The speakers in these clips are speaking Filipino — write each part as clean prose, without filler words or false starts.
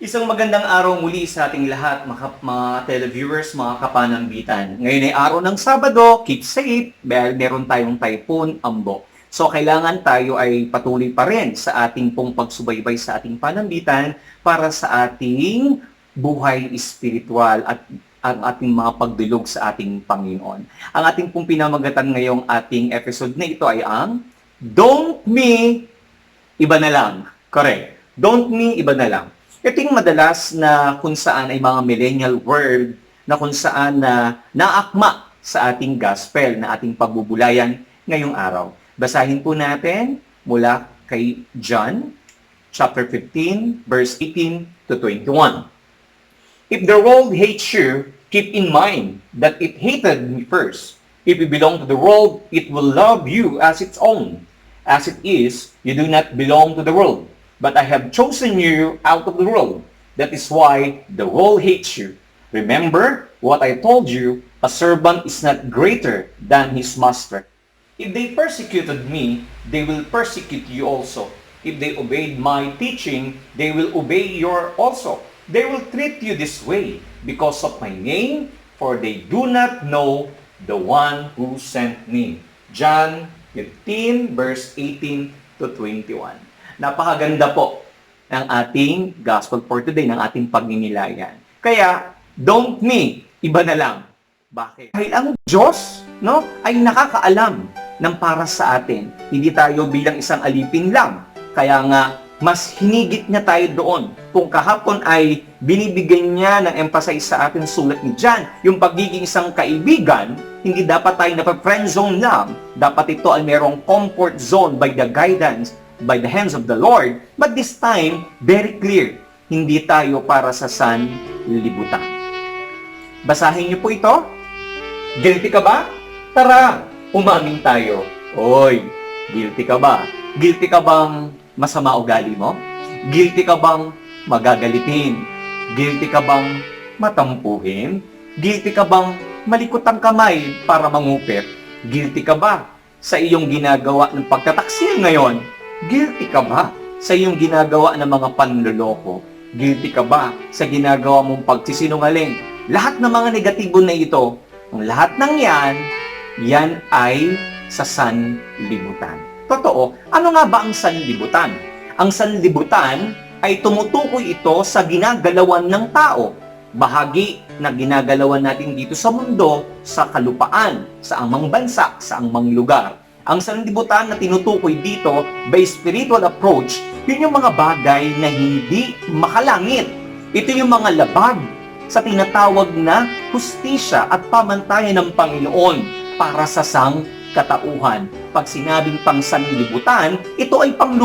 Isang magandang araw muli sa ating lahat, mga televiewers, mga kapanambitan. Ngayon ay araw ng Sabado, keep safe, dahil meron tayong typhoon, Ambo. So, kailangan tayo ay patuloy pa rin sa ating pong pagsubaybay sa ating panambitan para sa ating buhay espiritual at ang ating mga pagdulog sa ating Panginoon. Ang ating pong pinamagatan ngayong ating episode na ito ay ang Don't Me, Iba na Lang. Correct. Don't Me, Iba na Lang. Ito yung madalas na kung saan ay mga millennial word na kung saan na naakma sa ating gospel na ating pagbubulayan ngayong araw. Basahin po natin mula kay John chapter 15 verse 18 to 21. If the world hates you, keep in mind that it hated me first. If you belong to the world, it will love you as its own. As it is, you do not belong to the world, but I have chosen you out of the world. That is why the world hates you. Remember what I told you, a servant is not greater than his master. If they persecuted me, they will persecute you also. If they obeyed my teaching, they will obey your also. They will treat you this way because of my name, for they do not know the one who sent me. John 15 verse 18 to 21. Napakaganda po ng ating gospel for today, ng ating pagninilayan. Kaya, don't me, iba na lang. Bakit? Dahil ang Diyos, no, ay nakakaalam ng para sa atin. Hindi tayo bilang isang alipin lang. Kaya nga, mas hinigit niya tayo doon. Kung kahapon ay binibigyan niya ng emphasize sa atin sulat ni John, yung pagiging isang kaibigan, hindi dapat tayo napa-friend zone lang. Dapat ito ay merong comfort zone by the guidance, by the hands of the Lord. But this time, very clear, hindi tayo para sa sanlibutan. Basahin niyo po ito. Guilty ka ba? Tara, umamin tayo. Oy, guilty ka ba? Guilty ka bang masama ugali mo? Guilty ka bang magagalitin? Guilty ka bang matampuhin? Guilty ka bang malikot ang kamay para mangupit? Guilty ka ba sa iyong ginagawa ng pagtataksil ngayon? Guilty ka ba sa iyong ginagawa ng mga panloloko? Guilty ka ba sa ginagawa mong pagsisinungaling? Lahat ng mga negatibo na ito, ang lahat ng yan ay sa sanlibutan. Totoo, ano nga ba ang sanlibutan? Ang sanlibutan ay tumutukoy ito sa ginagalawan ng tao. Bahagi na ginagalawan natin dito sa mundo, sa kalupaan, sa amang bansa, sa amang lugar. Ang sanlibutan na tinutukoy dito by spiritual approach, yun yung mga bagay na hindi makalangit. Ito yung mga labag sa tinatawag na hustisya at pamantayan ng Panginoon para sa sangkatauhan. Pag sinabing pang sanlibutan, ito ay pang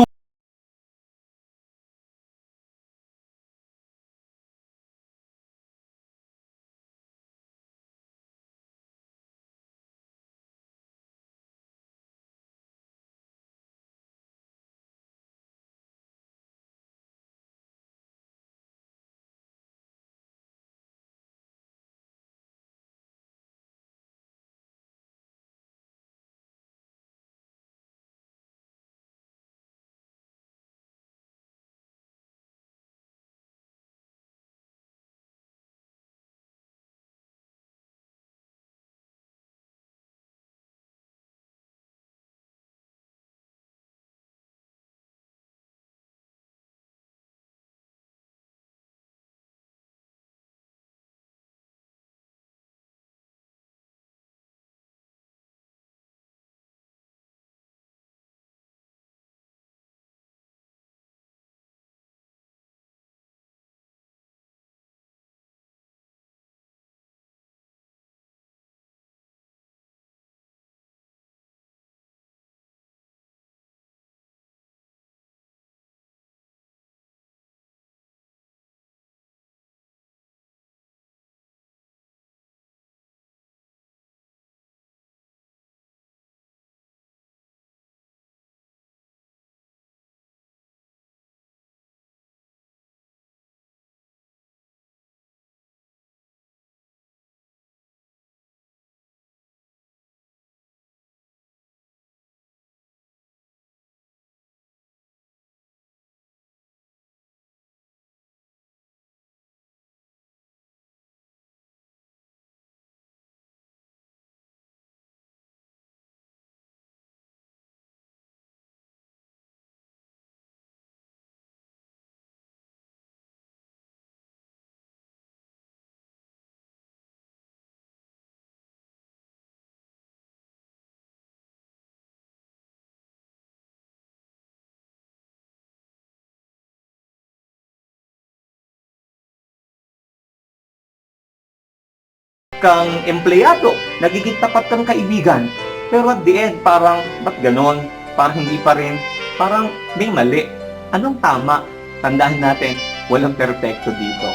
kang empleyado, nagiging tapat kang kaibigan. Pero at the end, parang, ba't ganon? Parang hindi pa rin, parang may mali. Anong tama? Tandaan natin, walang perpekto dito.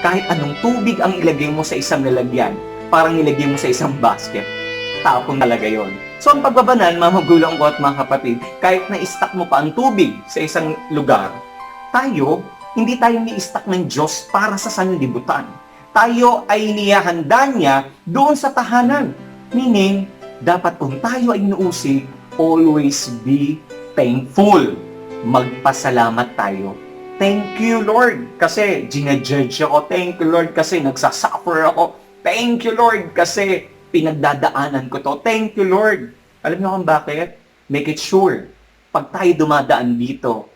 Kahit anong tubig ang ilagay mo sa isang lalagyan, parang ilagay mo sa isang basket, tapon talaga yon. So ang pagbabanal, mga magulang ko at mga kapatid, kahit na-stack mo pa ang tubig sa isang lugar, tayo, hindi tayo ni-stack ng Diyos para sa sanlibutan. Tayo ay niyahanda niya doon sa tahanan. Meaning, dapat kung tayo ay inuusig, always be thankful. Magpasalamat tayo. Thank you, Lord, kasi ginajudge ako. Thank you, Lord, kasi nagsasuffer ako. Thank you, Lord, kasi pinagdadaanan ko to. Thank you, Lord. Alam niyo kung bakit? Make it sure. Pag tayo dumadaan dito,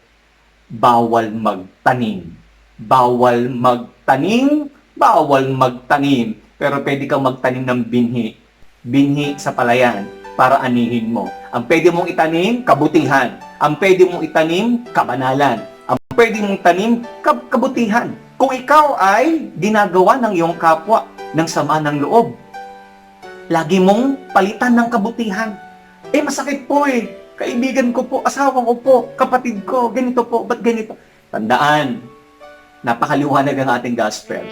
bawal magtanim. Bawal magtanim. Bawal magtanim. Pero pwede kang magtanim ng binhi. Binhi sa palayan para anihin mo. Ang pwede mong itanim, kabutihan. Ang pwede mong itanim, kabanalan. Ang pwede mong tanim, kabutihan. Kung ikaw ay ginagawa ng iyong kapwa ng sama ng loob, lagi mong palitan ng kabutihan. Masakit po Kaibigan ko po, asawa ko po, kapatid ko, ganito po, ba't ganito? Tandaan, napakaliwanag ang ating gospel.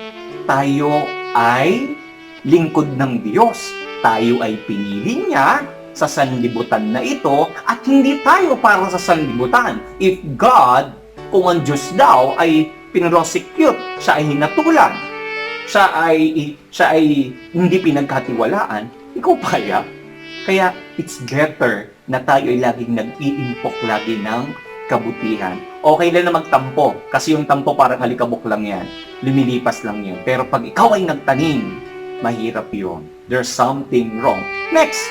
Tayo ay lingkod ng Diyos. Tayo ay pinili niya sa sanlibutan na ito at hindi tayo para sa sanlibutan. If God, kung ang Diyos daw ay pinrosecute, siya ay hinatulan, siya ay hindi pinagkatiwalaan, ikaw kaya? Kaya it's better na tayo ay laging nag-iimpok lagi ng kabutihan. Okay lang na magtampo, kasi yung tampo parang alikabok lang yan. Lumilipas lang yun. Pero pag ikaw ay nagtanim, mahirap yun. There's something wrong. Next,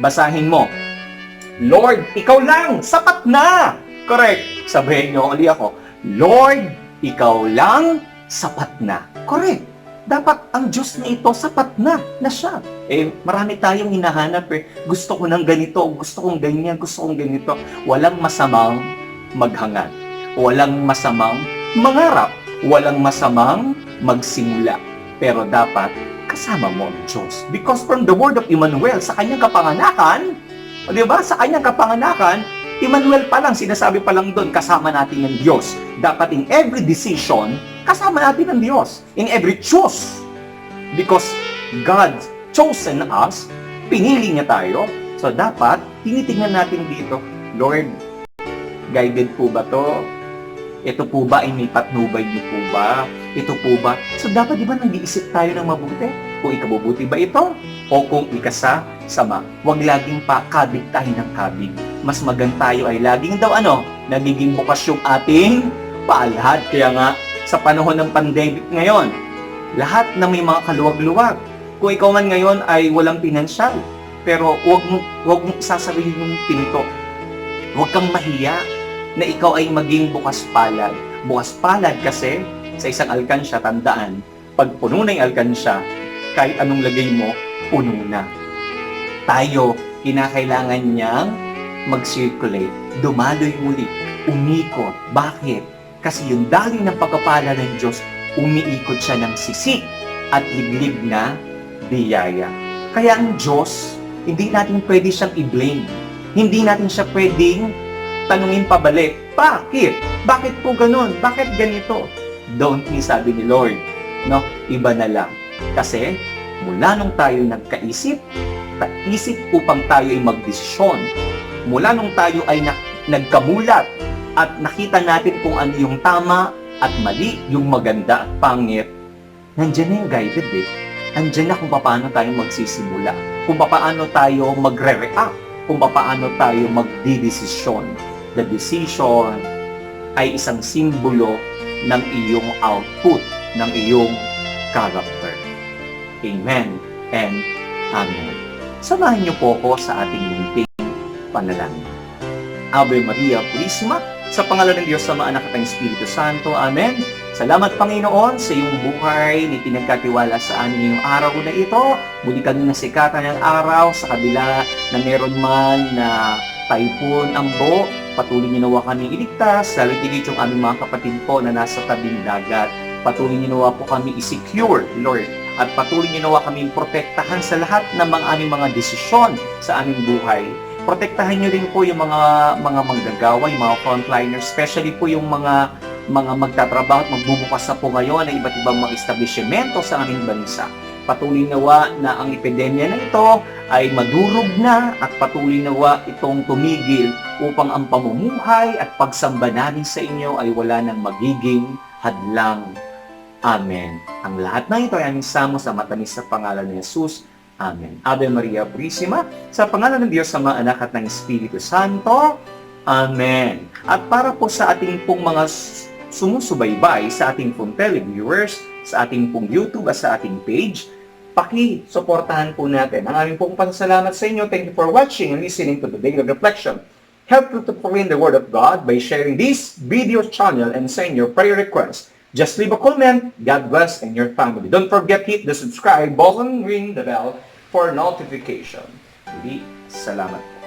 basahin mo. Lord, ikaw lang, sapat na! Correct. Sabihin nyo uli ako, Lord, ikaw lang, sapat na. Correct. Dapat ang Diyos na ito, sapat na siya. Marami tayong hinahanap Gusto ko ng ganito, gusto kong ganyan, gusto kong ganito. Walang masamang maghangad. Walang masamang mangarap. Walang masamang magsimula. Pero dapat kasama mo ang Diyos. Because from the word of Emmanuel, sa kanyang kapanganakan, di ba? Sa kanyang kapanganakan, Emmanuel pa lang, sinasabi pa lang doon, kasama natin ng Diyos. Dapat in every decision, kasama natin ng Diyos. In every choice. Because God chosen us, pinili niya tayo. So dapat, tinitingnan natin dito, Lord, guided po ba to? Ito po ba ay may patnubay niyo po ba? Ito po ba? So dapat di ba nag-iisip tayo ng mabuti? Kung ikabubuti ba ito? O kung ikasama? Huwag laging pa kabig tayo ng kabig. Mas maganda tayo ay laging daw nagiging bukas yung ating palad. Kaya nga, sa panahon ng pandemic ngayon, lahat na may mga kaluwag-luwag. Kung ikaw man ngayon ay walang pinansyal, pero huwag mo sasabihin yung pinto. Huwag kang mahiya na ikaw ay maging bukas palad. Bukas palad kasi sa isang alkansya, tandaan, pag puno na yung alkansya, kahit anong lagay mo, puno na. Tayo, kinakailangan niyang mag-circulate, dumaloy muli, umikot. Bakit? Kasi yung daloy ng pagkapala ng Diyos, umiikot siya ng sisik at liglig na biyaya. Kaya ang Diyos, hindi natin pwede siyang i-blame. Hindi natin siya pwedeng tanungin pabalik. Bakit? Bakit po ganun? Bakit ganito? Don't me, sabi ni Lord. No? Iba na lang. Kasi, mula nung tayo nagkaisip, upang tayo ay magdesisyon. Mula nung tayo ay nagkamulat at nakita natin kung ano yung tama at mali, yung maganda at pangit, nandiyan na yung guided Nandiyan na kung paano tayo magsisimula, kung paano tayo magre-react, kung paano tayo magdidesisyon. The decision ay isang simbolo ng iyong output, ng iyong character. Amen and Amen. Samahan niyo po ako sa ating munting panalangin. Ave Maria Purisima, sa pangalan ng Diyos, Ama, Anak at ng Espiritu Santo. Amen. Salamat, Panginoon, sa iyong buhay na pinagkatiwala sa amin ngayong araw na ito. Muli kami nasikatan ng araw sa kabila na meron man na typhoon Ambo. Patuloy niyo nawa kami iligtas, lalo tigit yung aming mga kapatid po na nasa tabing dagat. Patuloy niyo nawa po kami i-secure, Lord, at patuloy niyo nawa kaming protektahan sa lahat ng mga aming mga desisyon sa aming buhay. Protektahan niyo rin po yung mga manggagawa, yung mga frontliners, especially po yung mga magtatrabaho at magbubukas na po ngayon ng iba't ibang mga establishmento sa aming bansa. Patuloy nawa na ang epidemya na ito ay madurog na at patuloy nawa itong tumigil upang ang pamumuhay at pagsamba namin sa inyo ay wala nang magiging hadlang. Amen. Ang lahat na ito ay aming samo sa matamis sa pangalan ni Jesus. Amen. Ave Maria Purisima, sa pangalan ng Diyos Ama, Anak at ng Espiritu Santo. Amen. At para po sa ating pong mga sumusubaybay, sa ating pong televiewers, sa ating pong YouTube at sa ating page, paki-suportahan po natin ang aming pong pasasalamat sa inyo. Thank you for watching and listening to the Daily Reflection. Help you to proclaim the Word of God by sharing this video channel and send your prayer requests. Just leave a comment. God bless and your family. Don't forget hit the subscribe button, ring the bell for notification. Salamat po.